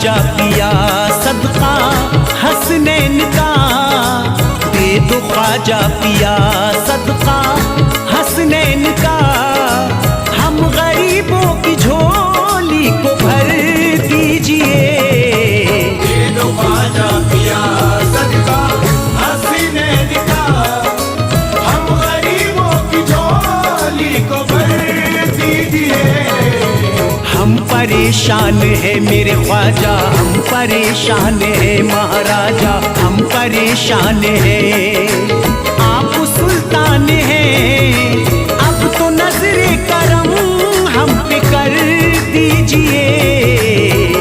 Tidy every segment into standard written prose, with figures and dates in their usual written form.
ख्वाजा पिया सदका हसनैन का, दे दो ख्वाजा पिया सदका हसनैन का, हम गरीबों की झोली को भर दीजिए। दे दो ख्वाजा पिया सदका हसनैन का, हम गरीबों की झोली को भर दीजिए। हम परेशान है मेरे ख्वाजा, हम परेशान है महाराजा, हम परेशान है। आप सुल्तान हैं, अब तो नजरे करम हम पे कर दीजिए।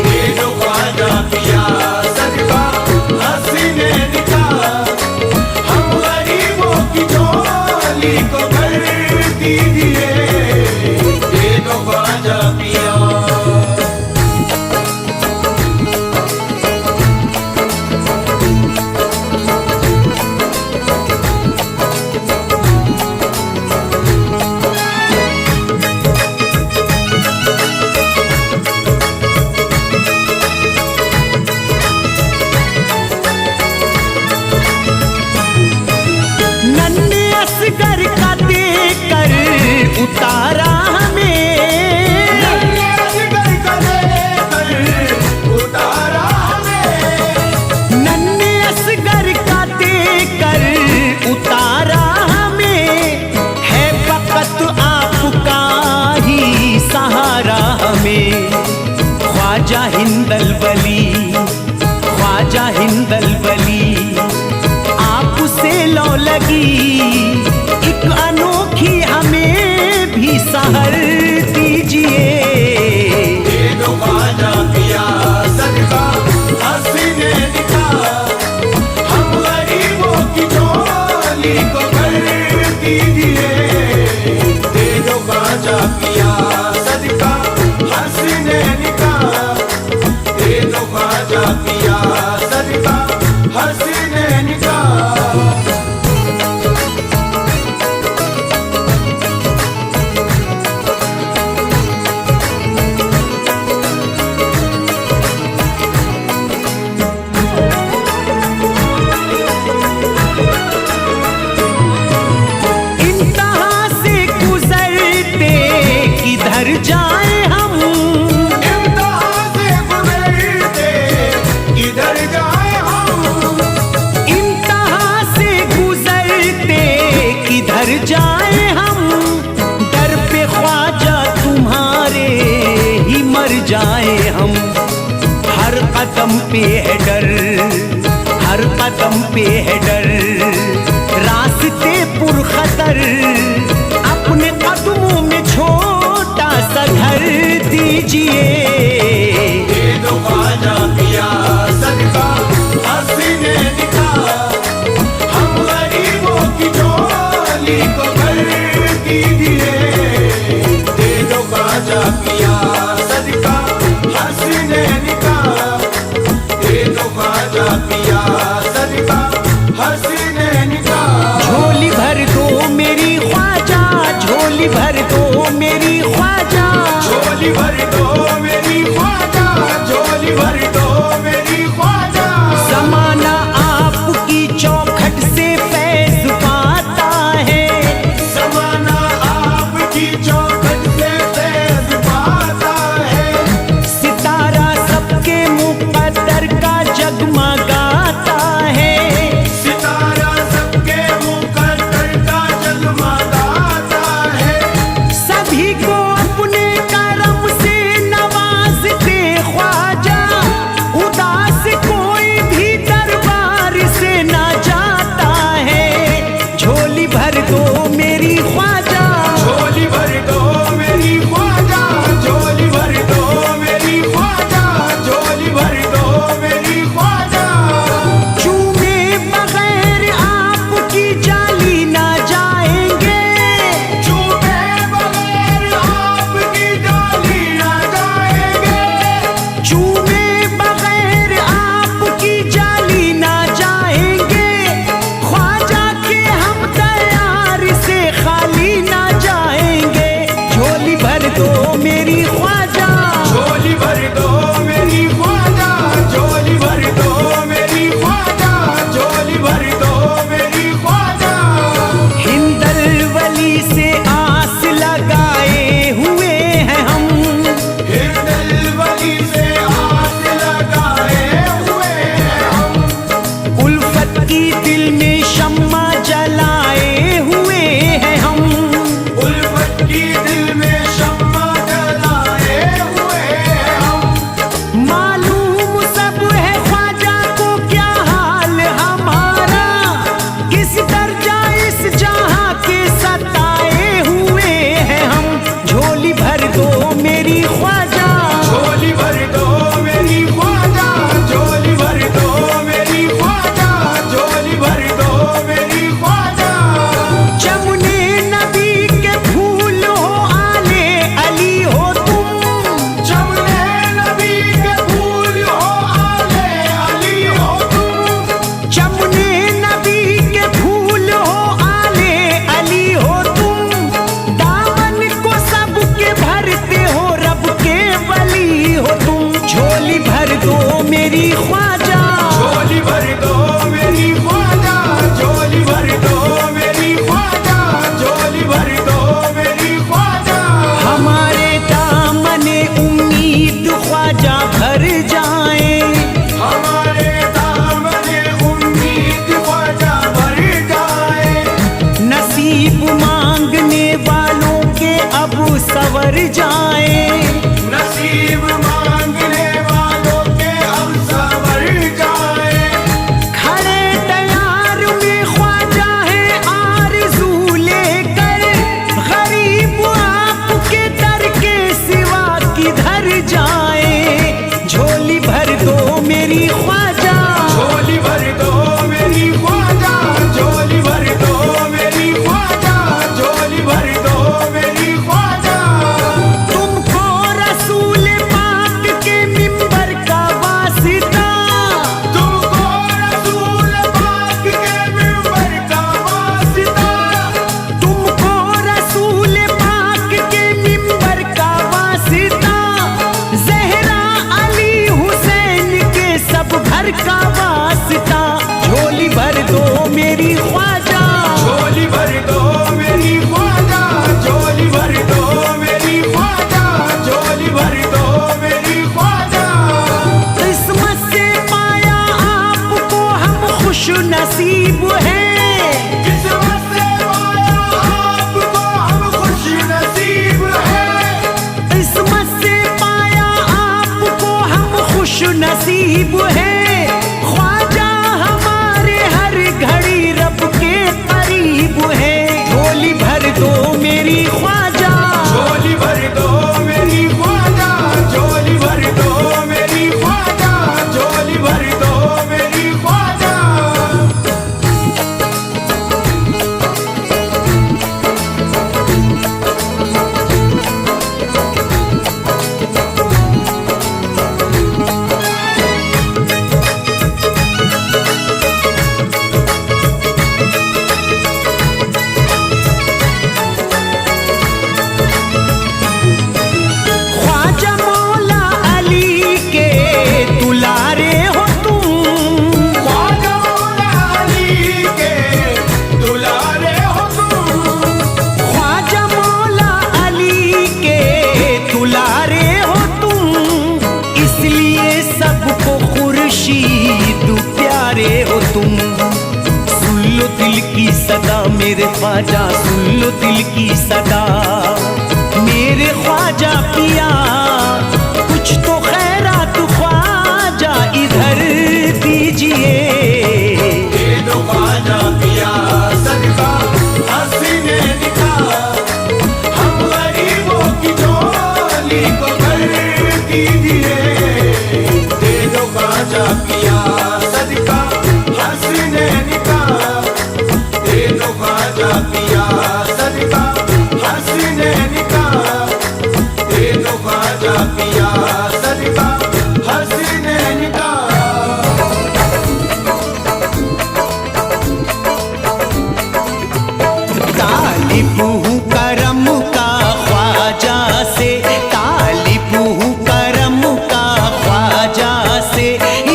दे दो ख्वाजा पिया सदका हसनैन का, हम गरीबों की झोली को भर दीजिए। दे दो ख्वाजा पिया। नन्हे असगर का देकर उतारा हमें, नन्हे असगर का देकर उतारा हमें, नन्हे असगर का देकर उतारा हमें, है फकत आपका ही सहारा हमें। ख्वाजा हिंदल वली, ख्वाजा हिंदल वली, आपसे लौ लगी एक अनोखी हमें भी सहर दीजिए। दे दो ख्वाजा पिया सदका हसनैन का, हम गरीबों की झोली को भर दीजिए। दे दो ख्वाजा पिया सदका हसनैन का, दे दो ख्वाजा पिया सदका हसनैन का। इंतहा से गुजरते किधर जाए हम, इम्तिहान से गुजरते किधर जाए हम, इंतहा से गुजरते किधर जाए हम, डर पे ख्वाजा तुम्हारे ही मर जाए हम। हर कदम पे है डर, हर कदम पे है डर, रास्ते पुरखतर, अपने कदमों में छोटा सा घर दीजिए। दे दो ख्वाजा पिया सदका हसनैन का, हम गरीबों की झोली को भर दीजिए। दे दो ख्वाजा पिया सदका हसनैन का, दे दो ख्वाजा पिया सदका हसनैन का। झोली भर दो मेरी ख्वाजा, झोली भर दो मेरी ख्वाजा, झोली भर दो मेरी ख्वाजा, झोली भर दो मेरी ख्वाजा। जमाना आपकी चौखट से फैज पाता है, ज़माना आपकी चौखट से फैज़ पाता है, सितारा सबके मुक़द्दर का जगमगाता है। सितारा सबके मुक़द्दर का जगमगाता है, सभी को अपने करम से नवाजते बर जाए। नसीब मांगने वालों के अब सवर जाए। खड़े तैयार में ख्वाजा है आरज़ू लेकर, गरीब आपके दर के सिवा किधर जाए। झोली भर दो मेरी ख्वाजा, झोली भर दो मेरी ख्वाजा, झोली भर दो मेरी ख्वाजा, झोली भर दो मेरी ख्वाजा। तुमको रसूल पाक के मिंबर का वास्ता, तुमको रसूल पाक के मिंबर का वास्ता। तुमको रसूल पाक के मिंबर का वास्ता। ज़हरा अली हुसैन के सब घर का वास्ता। झोली भर दो मेरी ख्वाजा, झोली भर दो मेरी ख्वाजा, झोली भर दो मेरी ख्वाजा, झोली भर दो मेरी ख्वाजा। किस्मत से पाया आपको हम खुश नसीब हैं। किस्मत से पाया आपको हम खुश नसीब हैं। किस्मत से पाया आपको हम खुश नसीब हैं। ख्वाजा हमारे हर घड़ी रब के करीब है। झोली भर दो मेरी ख्वाजा, झोली भर दो मेरी ख्वाजा, झोली भर दो मेरी ख्वाजा, झोली भर दो मेरी ख्वाजा। ख्वाजा मौला अली के दुलारे हो तुम। ख्वाजा मौला अली के दुलारे हो तुम। ख्वाजा मौला अली के दुलारे हो तुम। इसलिए सबको खुर्शीद प्यारे हो तुम। सुन लो दिल की सदा मेरे ख्वाजा, सुन लो दिल की सदा मेरे ख्वाजा पिया। कुछ तो खैरात ख्वाजा इधर दीजिए। दे दो ख्वाजा पिया सदका हसीने निकाह, हम गरीबों की झोली को भर दीजिए। दे दो ख्वाजा पिया सदका हसीने निकाह, दे दो ख्वाजा पिया सदका हसीने निकाह, दे दो ख्वाजा पिया सदका हसीने निकाह। तालिब हूँ करम का ख्वाजा से, तालिब हूँ करम का ख्वाजा से।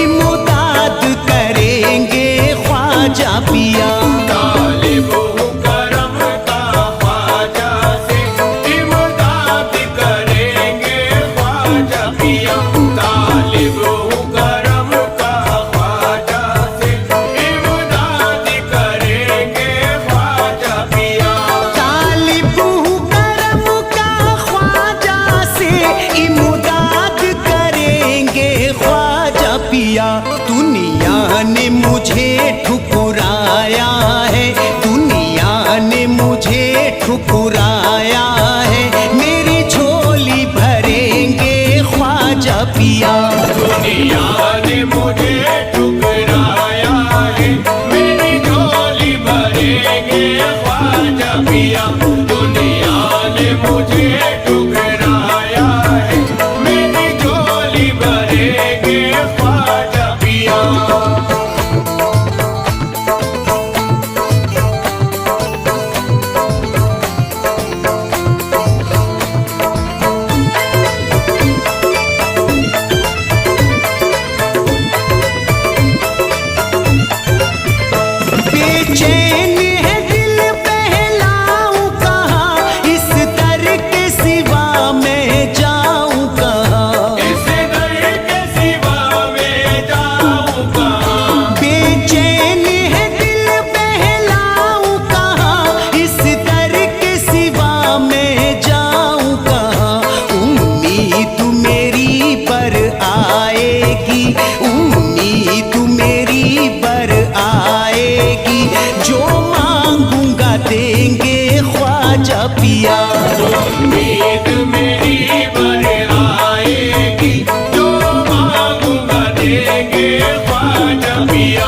इमदाद करेंगे ख्वाजा पिया। तालिब हूँ करम का ख्वाजा से, इमदाद करेंगे ख्वाजा पिया। तालिब हूँ करम का ख्वाजा से, इमदाद करेंगे ख्वाजा पिया। तालिब हूँ करम का ख्वाजा से, इमदाद करेंगे ख्वाजा पिया। दुनिया ने मुझे ठुकराया है, दुनिया ने मुझे ठुकराया है। मेरी झोली भरेंगे ख्वाजा पिया। दुनिया ने मुझे ठुकराया है, मेरी झोली भरेंगे ख्वाजा पिया। दुनिया ने मुझे ठुकराया है, मेरी झोली भरेंगे ख्वाजा पिया। बेचैन है दिल बहलाऊं कहाँ, इस दर के पिया। उम्मीद मेरी बर आएगी, जो मांगूंगा देंगे ख्वाजा पिया।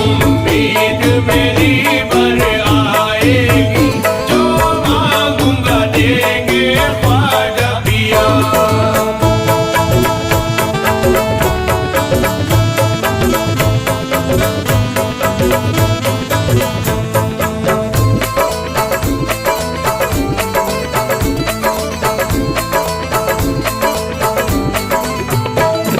उम्मीद मेरी बर आएगी, जो मांगूंगा देंगे ख्वाजा पिया।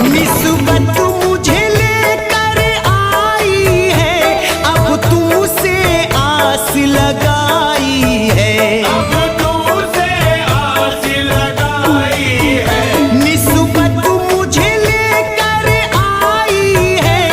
निस्बत मुझे लेकर आई है, अब तुमसे आस लगाई है। अब तुमसे आस लगाई है। निस्बत मुझे लेकर आई है,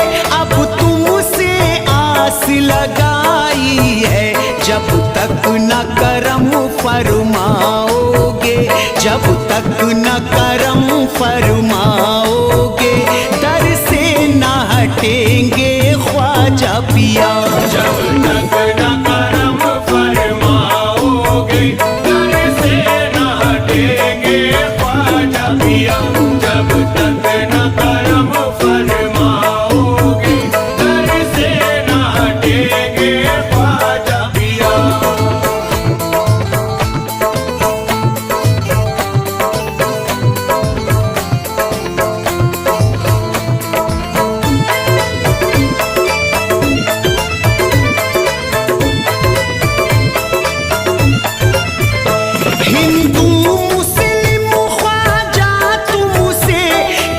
अब तुमसे आस लगाई है। जब तक न करम फरमाओगे, जब तक न करम फरमाओगे, दर से न हटेंगे ख्वाजा पिया। जब तक न करम फरमाओगे, दर से न हटेंगे ख्वाजा पिया। जब तक न करम फरमाओगे, दर से न हटेंगे ख्वाजा पिया। हिंदू मुस्लिम ख्वाजा तुमसे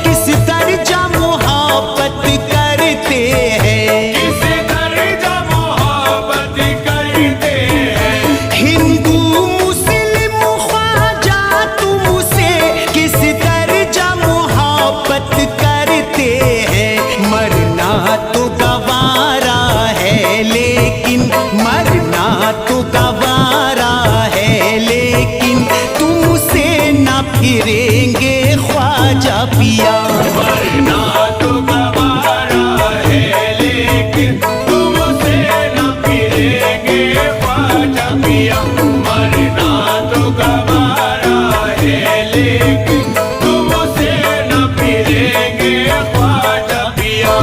किस दर्जा मोहब्बत करते हैं। किस दर्जा मोहब्बत करते हैं। हिंदू मुस्लिम ख्वाजा तुमसे किस दर्जा मोहब्बत करते हैं। मरना तो गवारा है लेकिन, मरना तो गवारा है लेकिन, तुमसे न फिरेंगे ख्वाजा पिया। मरना तो गवारा है लेकिन, तुमसे न फिरेंगे ख्वाजा पिया। मरना तो गवारा है लेकिन, तुमसे न फिरेंगे ख्वाजा पिया।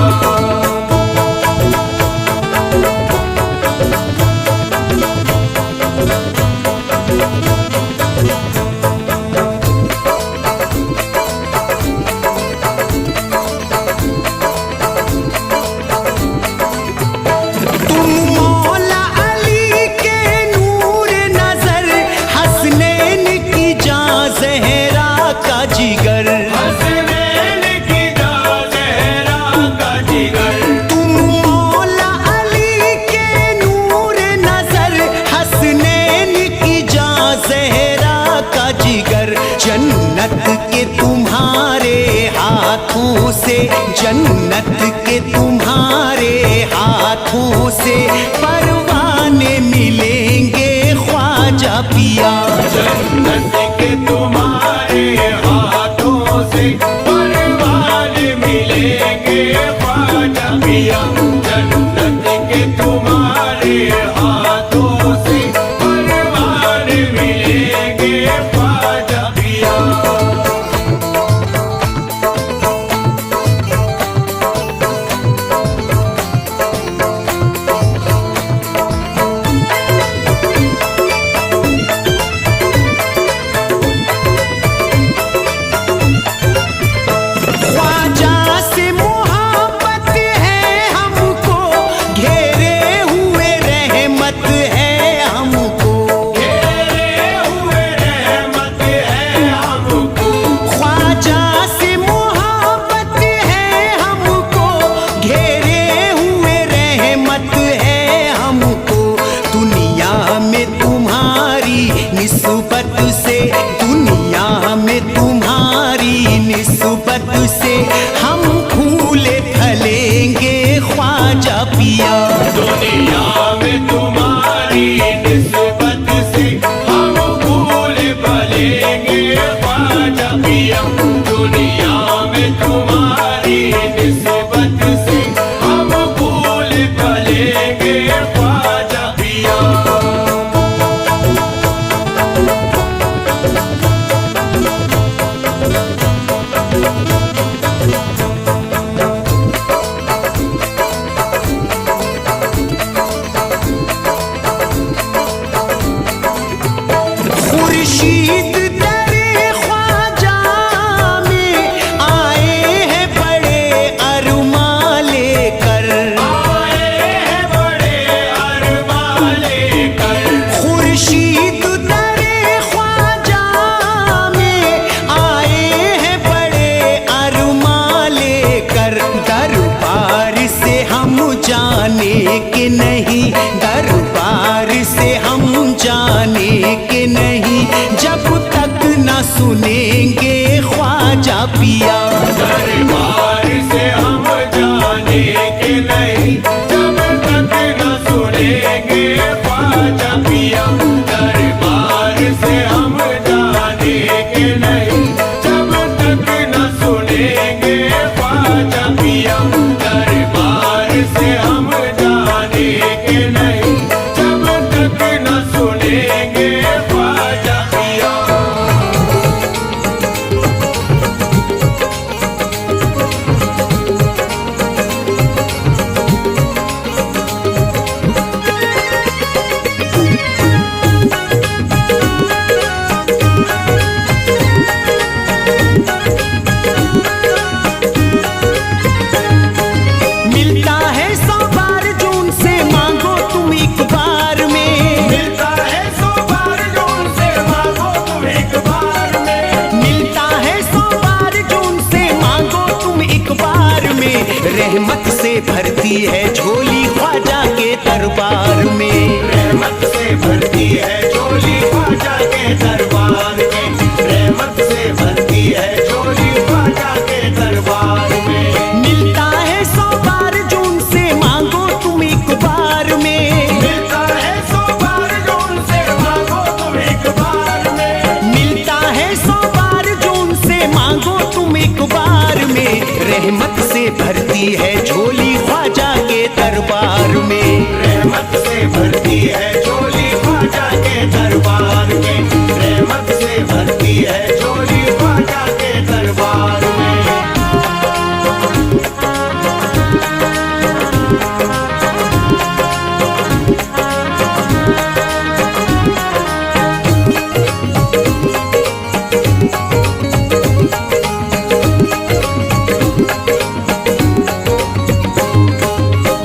तुम मौला अली के नूर नजर, हसनैन की जान ज़हरा का जिगर। हसनैन की जान ज़हरा का जिगर। तुम मौला अली के नूर नजर, हसनैन की जान ज़हरा का जिगर। जन्नत के तुम्हारे हाथों से, जन्नत के तुम्हारे हाथों से, परवाने मिलेंगे ख्वाजा पिया। जन्नत के तुम्हारे हाथों से, परवाने मिलेंगे ख्वाजा पिया। जन्नत के तुम्हारे हाथों से, परवाने मिलेंगे ख्वाजा पिया। ख्वाजा से मोहब्बत है हमको, घेरे हुए रहमत है हमको। घेरे हुए रहमत है हमको। ख्वाजा से मोहब्बत है हमको, घेरे हुए रहमत है हमको। दुनिया में तुम्हारी निस्बत से, दुनिया में तुम्हारी निस्बत से, हम फूले फलेंगे ख्वाजा पिया। दुनिया में तुम्हारी निस्बत से, हम फूल फलेंगे ख्वाजा पिया। दुनिया में तुम्हारी निस्बत से, हम फूल फलेंगे ख्वाजा पिया। खुर्शीद तेरे ख्वाजा में आए हैं बड़े अरमा लेकर, आए हैं बड़े अरमा लेकर, खुर्शीद तेरे ख्वाजा में आए हैं बड़े अरमा लेकर। दरबार से हम जाने के नहीं, दरबार से हम जाने के नहीं, जब तक न सुनेंगे ख्वाजा पिया। दरबार से हम जाने के नहीं, जब तक न सुनेंगे ख्वाजा पिया। दरबार से हम जाने के नहीं, जब तक न सुनेंगे ख्वाजा पिया। दरबार से हम जाने के नहीं, जब तक न सुनेंगे ख्वाजा पिया। मिलता है 100 बार जो उनसे मांगो तुम एक बार में, मिलता है 100 बार जो उनसे मांगो तुम एक बार में। मिलता है 100 बार जो उनसे मांगो तुम एक बार में। रहमत से भरती है झोली ख्वाजा के दरबार में, रहमत से भरती है झोली ख्वाजा के दरबार में। रहमत से भरती है झोली ख्वाजा के दरबार में। मिलता है 100 बार जो उनसे मांगो तुम एक बार में, मिलता है 100 बार जो उनसे मांगो तुम एक बार में। मिलता है 100 बार जो उनसे मांगो तुम एक बार में। रहमत से भरती है झोली ख्वाजा के दरबार में, रहमत से भरती है झोली ख्वाजा के दरबार में। रहमत से भरती है झोली ख्वाजा के दरबार में।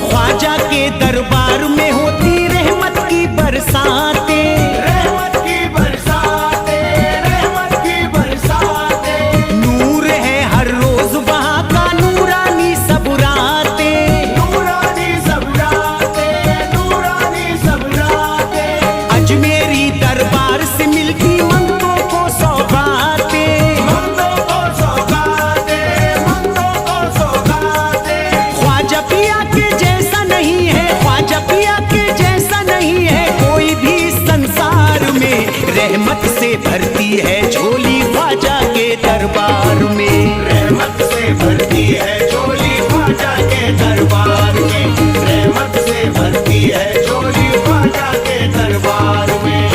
ख्वाजा के दरबार में होती रहमत की बरसातें, रहमत की बरसातें, रहमत की बरसातें। नूर है हर रोज वहाँ का नूरानी सब रातें। नूरानी सब रातें, नूरानी सब रातें। अजमेरी दरबार से मिलती मंगतों को सौगातें, मंगों को सौगातें, मंगों को सौगातें। ख्वाजा पिया के जैसा नहीं है, ख्वाजा पिया के जैसा नहीं है कोई भी संसार में। रहमत से भरती है झोली ख्वाजा के दरबार में, रहमत से भरती है झोली ख्वाजा के दरबार में। रहमत से भरती है झोली ख्वाजा के दरबार में।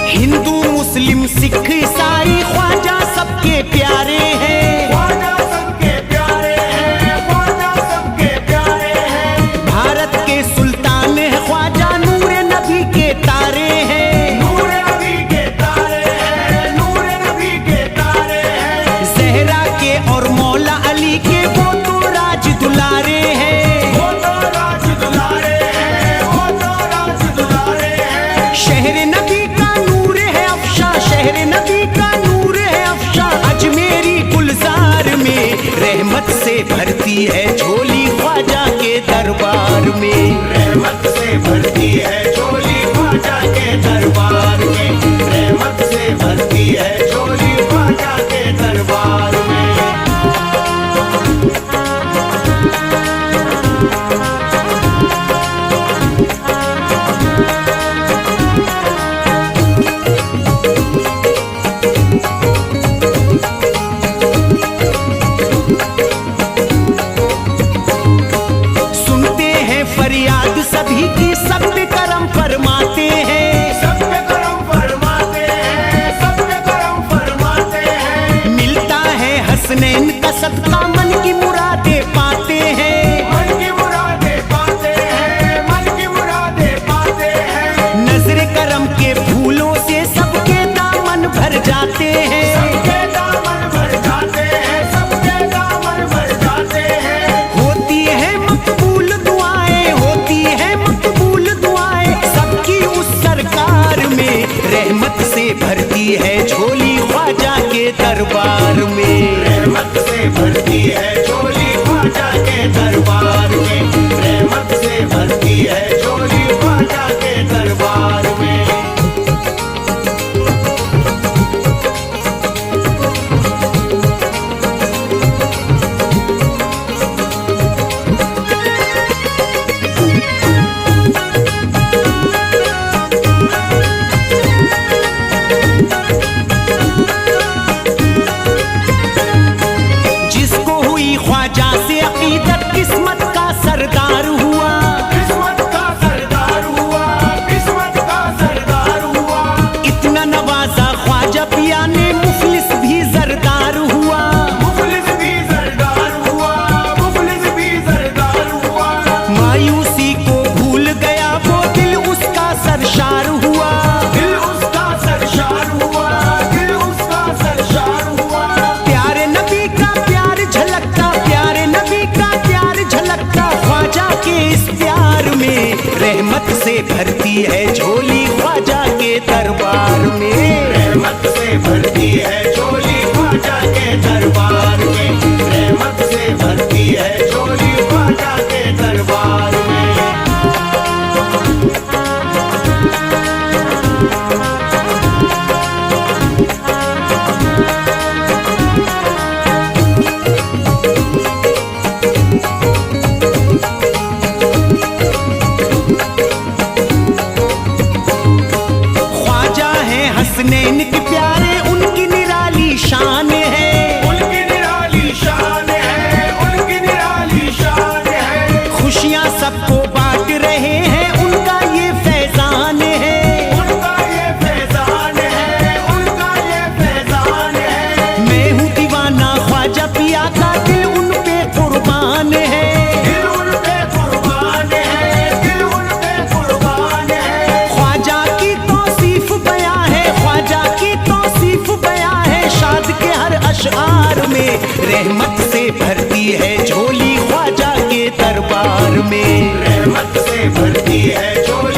हिंदू मुस्लिम सिख ईसाई ख्वाजा सबके प्यारे हैं। ख्वाजा सबके प्यारे हैं, ख्वाजा सबके प्यारे हैं। भारत के सुल्तान है ख्वाजा, नूर नबी के तारे हैं। नूर नबी के तारे हैं, नूर नबी के तारे हैं। जहरा के और मौला अली के वो तो राज दुलारे हैं। वो तो राज दुलारे हैं, वो तो राज दुलारे हैं। शहर नबी का नूर है अफशा, शहर नबी का नूर है अफशा। अजमेरी गुलजार में रहमत से भरती है झोली ख्वाजा के दरबार में, रहमत से भरती है झोली ख्वाजा के दरबार में। रहमत से भरती है झोली ख्वाजा के दरबार में। सुनते सभी की सब पे करम फरमाते हैं। सब पे करम फरमाते हैं, सब पे करम फरमाते हैं। मिलता है हसनैन का सदका, मन की मुरादे पाते हैं। मन की मुरादे पाते हैं, मन की मुरादे पाते हैं। नजर करम के फूलों से सबके दामन भर जाते हैं। सबके दामन भर जाते हैं, सबके दामन भर जाते हैं। होती है मकबूल दुआएं, होती है मकबूल दुआएं सबकी उस सरकार में। रहमत से भरती है झोली ख्वाजा के दरबार में। रहमत से भरती है झोली ख्वाजा के दरबार में। रहमत से भरती है झोली ख्वाजा के दरबार में। जिसको हुई ख्वाजा से अकीदत, किस्मत का सरदार हुआ। किस्मत का सरदार हुआ, किस्मत का सरदार हुआ। इतना नवाजा ख्वाजा पिया ने, मुफलिस भी जरदार हुआ। मुफलिस भी सरदार हुआ, मुफलिस भी सरदार हुआ। मायूसी को भूल गया वो दिल, उसका सरशार हुआ। दिल उसका सरशार हुआ, दिल उसका सरशार हुआ। प्यारे नबी का प्यार झलकता, प्यारे नबी का प्यार झलकता ख्वाजा के इस प्यार में। रहमत से भरती है झोली ख्वाजा के दरबार में। रहमत से भरती है झोली ख्वाजा के दरबार में। रहमत से भरती है झोली ख्वाजा के दरबार में। ख्वाजा है हसनैन के प्यारे, उनकी निराली शान है। उनकी निराली शान है, उनकी निराली शान है। खुशियां सबको बांट रहे हैं, उनका ये फैजान है। उनका ये फैजान है, उनका ये फैजान है। मैं हूँ दीवाना ख्वाजा पिया का, दिल उन पे कुर्बान है। दिल उन पे कुर्बान है, दिल उन पे कुर्बान है। ख्वाजा की तौसीफ बयां है, ख्वाजा की तौसीफ बयां है शाद के हर अशआर में। रहमत से भरती है झोली ख्वाजा के दरबार में। रहमत से भरती है झोली